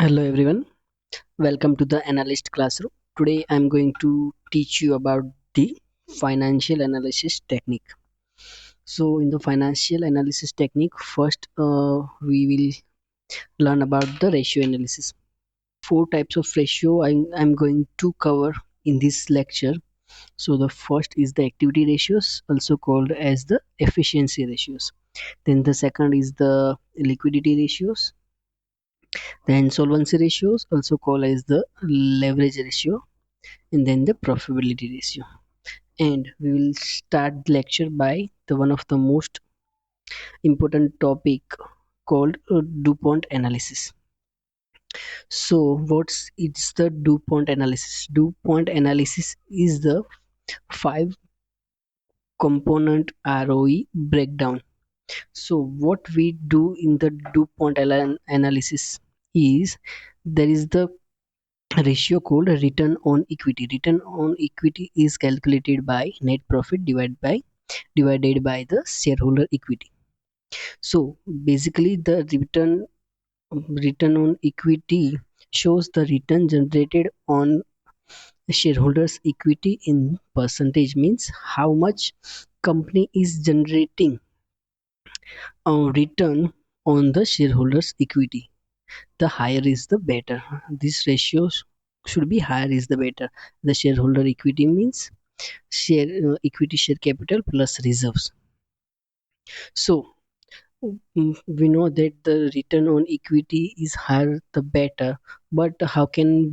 Hello everyone, welcome to the analyst classroom. Today I'm going to teach you about the financial analysis technique. So in the financial analysis technique, first we will learn about the ratio analysis. Four types of ratio I'm going to cover in this lecture. So the first is the activity ratios, also called as the efficiency ratios. Then the second is the liquidity ratios. Then solvency ratios, also called as the leverage ratio, and then the profitability ratio. And we will start the lecture by the one of the most important topic called Dupont analysis. So what's it's the Dupont analysis? Dupont analysis is the five component ROE breakdown. So what we do in the Dupont analysis is there is the ratio called return on equity. Return on equity is calculated by net profit divided by the shareholder equity. So basically the return on equity shows the return generated on shareholders equity in percentage, means how much company is generating a return on the shareholders equity. The higher is the better. This ratio should be higher is the better. The shareholder equity means share equity share capital plus reserves. So we know that the return on equity is higher the better, but how can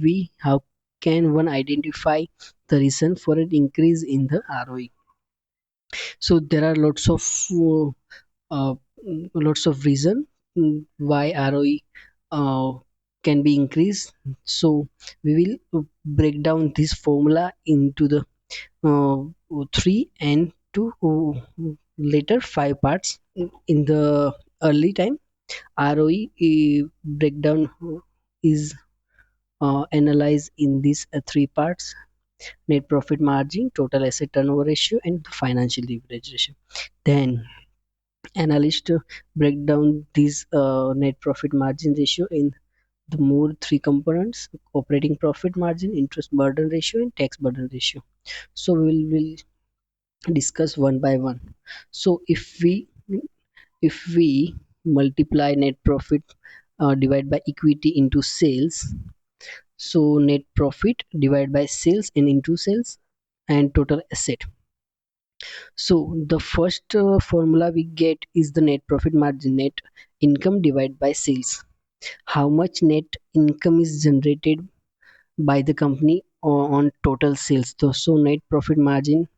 one identify the reason for an increase in the ROE? So there are uh, lots of reason why ROE can be increased. So we will break down this formula into the uh, three and two later five parts. In the early time, ROE breakdown is analyzed in these three parts: net profit margin, total asset turnover ratio, and the financial leverage ratio. Then analysts break down this net profit margin ratio in the more three components: operating profit margin, interest burden ratio, and tax burden ratio. So we'll discuss one by one. So if we multiply net profit divided by equity into sales, so net profit divided by sales and into sales and total asset. So the first formula we get is the net profit margin, net income divided by sales. How much net income is generated by the company on total sales. So net profit margin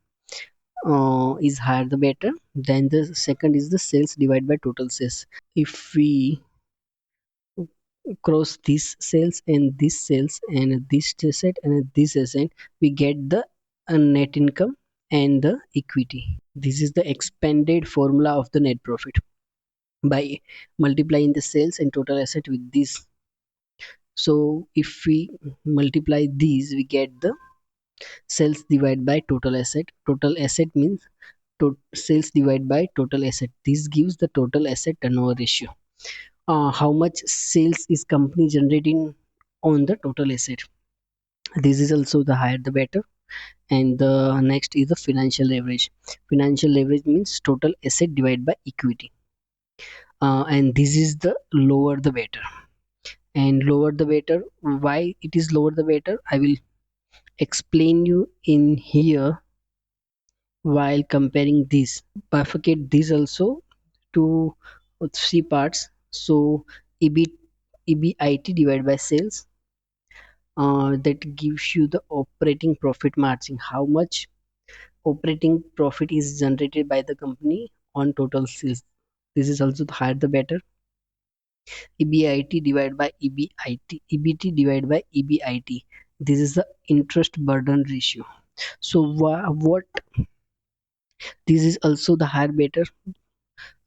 is higher the better. Then the second is the sales divided by total sales. If we cross this sales and this asset and this asset, we get the net income and the equity. This is the expanded formula of the net profit by multiplying the sales and total asset with this. So if we multiply these, we get the sales divided by total asset means sales divided by total asset. This gives the total asset turnover ratio. How much sales is company generating on the total asset? This is also the higher the better. And the next is the financial leverage. Financial leverage means total asset divided by equity. And this is the lower the better. And lower the better, why it is lower the better, I will explain you in here while comparing this. Bifurcate this also to three parts. So EBIT, EBIT divided by sales, that gives you the operating profit margin, how much operating profit is generated by the company on total sales. This is also the higher the better. EBIT divided by EBIT, EBT divided by EBIT. This is the interest burden ratio. So what this is also the higher better.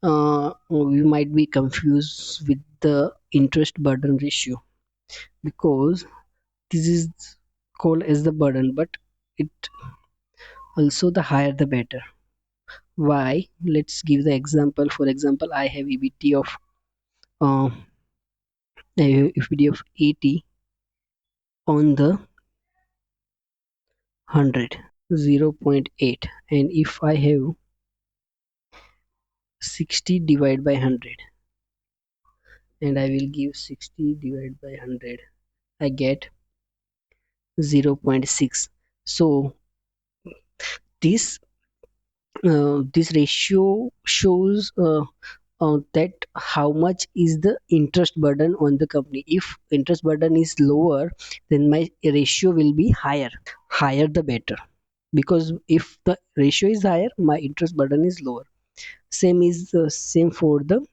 We might be confused with the interest burden ratio because this is called as the burden, but it also the higher the better. Why? Let's give the example. For example, I have EBT of uh, I have equity of 80 on the 100, 0.8. And if I have 60 divided by 100, and I will give 60 divided by 100, I get 0.6. So this ratio shows that how much is the interest burden on the company. If interest burden is lower, then my ratio will be higher the better, because if the ratio is higher, my interest burden is lower. Same for the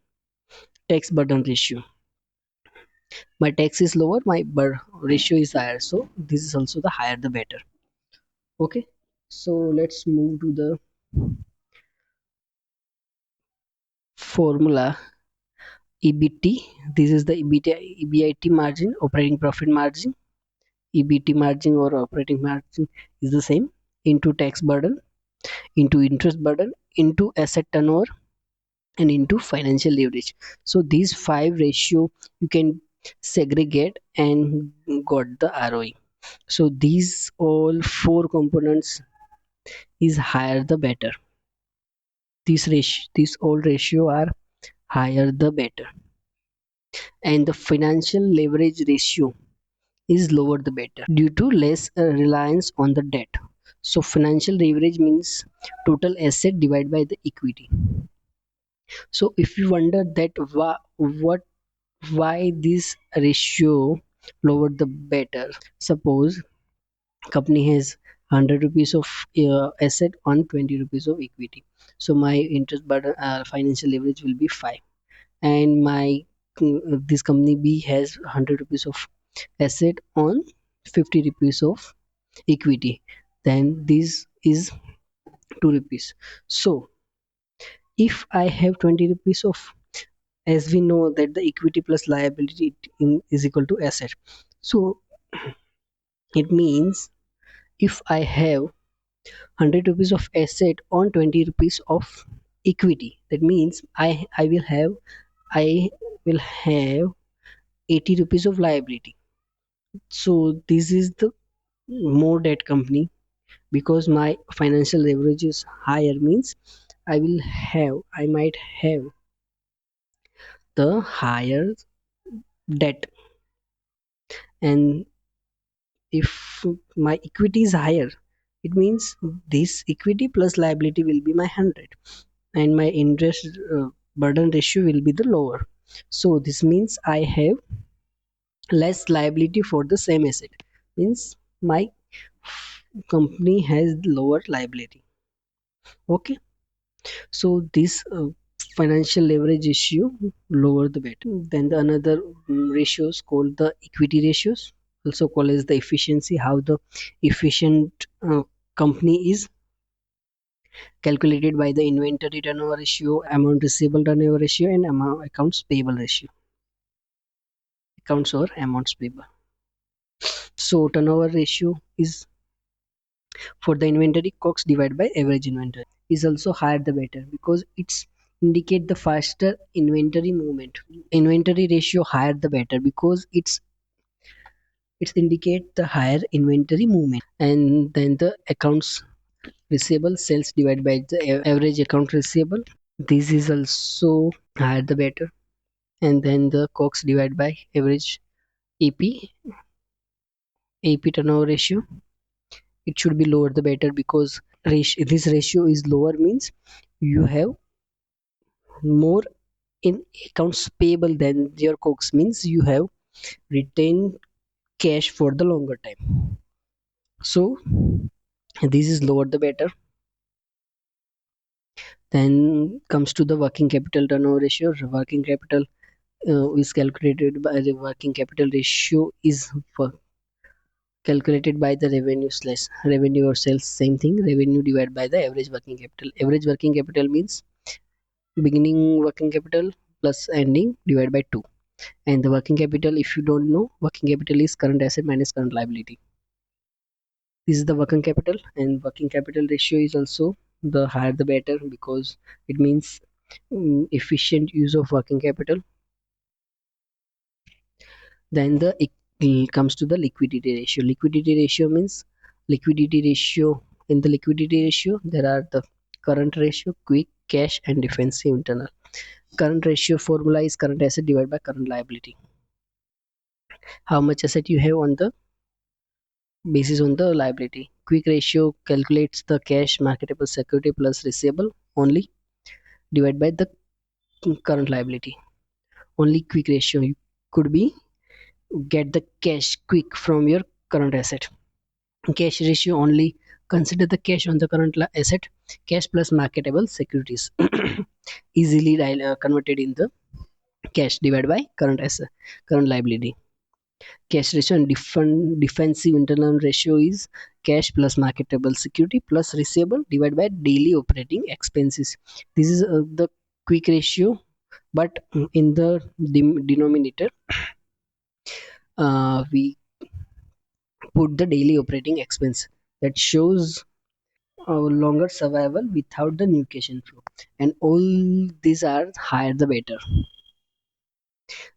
tax burden ratio. My tax is lower, my ratio is higher, so this is also the higher the better. Okay, so let's move to the formula. EBT, this is the EBIT margin, operating profit margin. EBT margin or operating margin is the same, into tax burden, into interest burden, into asset turnover, and into financial leverage. So these five ratio you can segregate and got the ROE. So these all four components is higher the better. These all ratio are higher the better. And the financial leverage ratio is lower the better due to less reliance on the debt. So financial leverage means total asset divided by the equity. So if you wonder that why this ratio lower the better, suppose company has 100 rupees of asset on 20 rupees of equity. So my interest burden financial leverage will be 5, and my this company B has 100 rupees of asset on 50 rupees of equity, then this is 2 rupees. So if I have 20 rupees of, as we know that the equity plus liability is equal to asset, so it means if I have 100 rupees of asset on 20 rupees of equity, that means I will have 80 rupees of liability. So this is the more debt company, because my financial leverage is higher, means I might have the higher debt. And if my equity is higher, it means this equity plus liability will be my 100, and my interest burden ratio will be the lower. So this means I have less liability for the same asset, means my company has lower liability. Okay, so this financial leverage issue lower the better. Then the another ratios called the equity ratios, also called as the efficiency. How the efficient company is calculated by the inventory turnover ratio, amount receivable turnover ratio, and amount accounts payable ratio. Accounts or amounts payable. So turnover ratio is for the inventory, costs divided by average inventory, is also higher the better, because it's indicate the faster inventory movement. Inventory ratio higher the better, because it's indicate the higher inventory movement. And then the accounts receivable, sales divided by the average account receivable, this is also higher the better. And then the costs divided by average AP turnover ratio, it should be lower the better, because this ratio is lower, means you have more in accounts payable than your costs, means you have retained cash for the longer time. So this is lower the better. Then comes to the working capital turnover ratio. Working capital is calculated by the working capital ratio is calculated by the revenue or sales, same thing, revenue divided by the average working capital. Average working capital means beginning working capital plus ending divided by 2. And the working capital, if you don't know, working capital is current asset minus current liability. This is the working capital, and working capital ratio is also the higher the better, because it means efficient use of working capital. Then comes to the liquidity ratio. Liquidity ratio means liquidity ratio. In the liquidity ratio, there are the current ratio, quick, cash, and defensive internal. Current ratio formula is current asset divided by current liability. How much asset you have on the basis on the liability. Quick ratio calculates the cash, marketable security plus receivable only divided by the current liability. Only quick ratio could be get the cash quick from your current asset. Cash ratio only consider the cash on the current asset, cash plus marketable securities easily converted in the cash divided by current asset, current liability. Cash ratio and defensive internal ratio is cash plus marketable security plus receivable divided by daily operating expenses. This is the quick ratio, but in the denominator we put the daily operating expense that shows a longer survival without the new cash inflow, and all these are higher the better.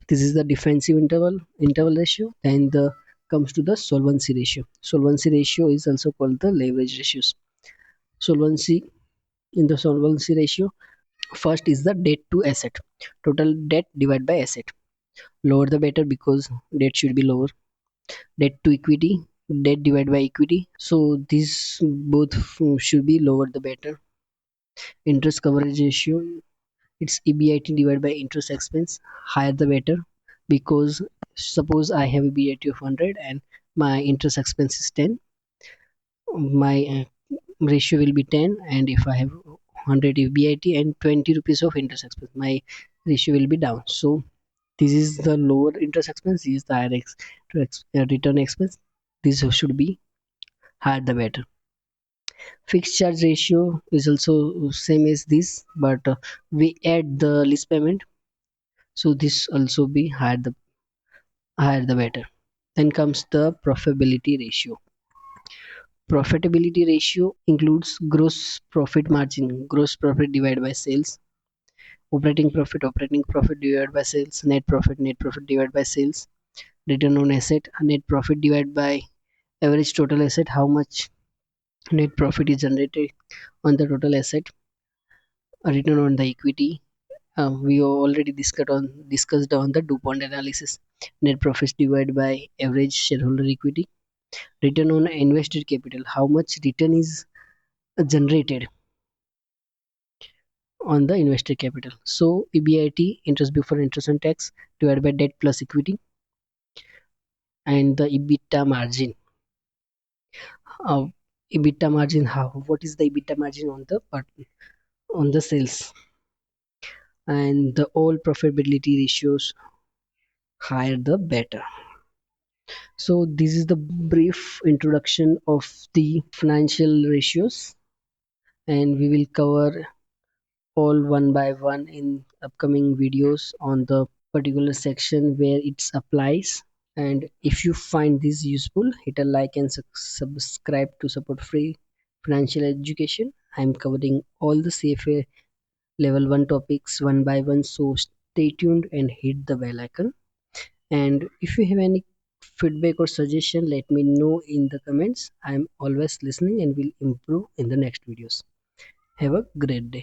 This is the defensive interval ratio. Then the comes to the solvency ratio. Solvency ratio is also called the leverage ratios. Solvency In the solvency ratio, first is the debt to asset, total debt divided by asset. Lower the better because debt should be lower. Debt to equity, debt divided by equity, so these both should be lower the better. Interest coverage ratio, it's EBIT divided by interest expense, higher the better, because suppose I have EBIT of 100 and my interest expense is 10, my ratio will be 10. And if I have 100 EBIT and 20 rupees of interest expense, my ratio will be down. So this is the lower interest expense, this is the higher return expense. This should be higher the better. Fixed charge ratio is also same as this, but we add the lease payment, so this also be higher the better. Then comes the profitability ratio. Profitability ratio includes gross profit margin, gross profit divided by sales, operating profit divided by sales, net profit divided by sales, return on asset, net profit divided by average total asset, how much net profit is generated on the total asset, return on the equity. We already discussed on the Dupont analysis. Net profits divided by average shareholder equity. Return on invested capital, how much return is generated on the invested capital. So EBIT, interest before interest and tax, divided by debt plus equity. And the EBITDA margin. Uh, EBITDA margin, what is the EBITDA margin on the sales? And the all profitability ratios, higher the better. So this is the brief introduction of the financial ratios, and we will cover all one by one in upcoming videos on the particular section where it applies. And if you find this useful, hit a like and subscribe to support free financial education. I'm covering all the CFA level 1 topics one by one, so stay tuned and hit the bell icon. And if you have any feedback or suggestion, let me know in the comments. I'm always listening and will improve in the next videos. Have a great day.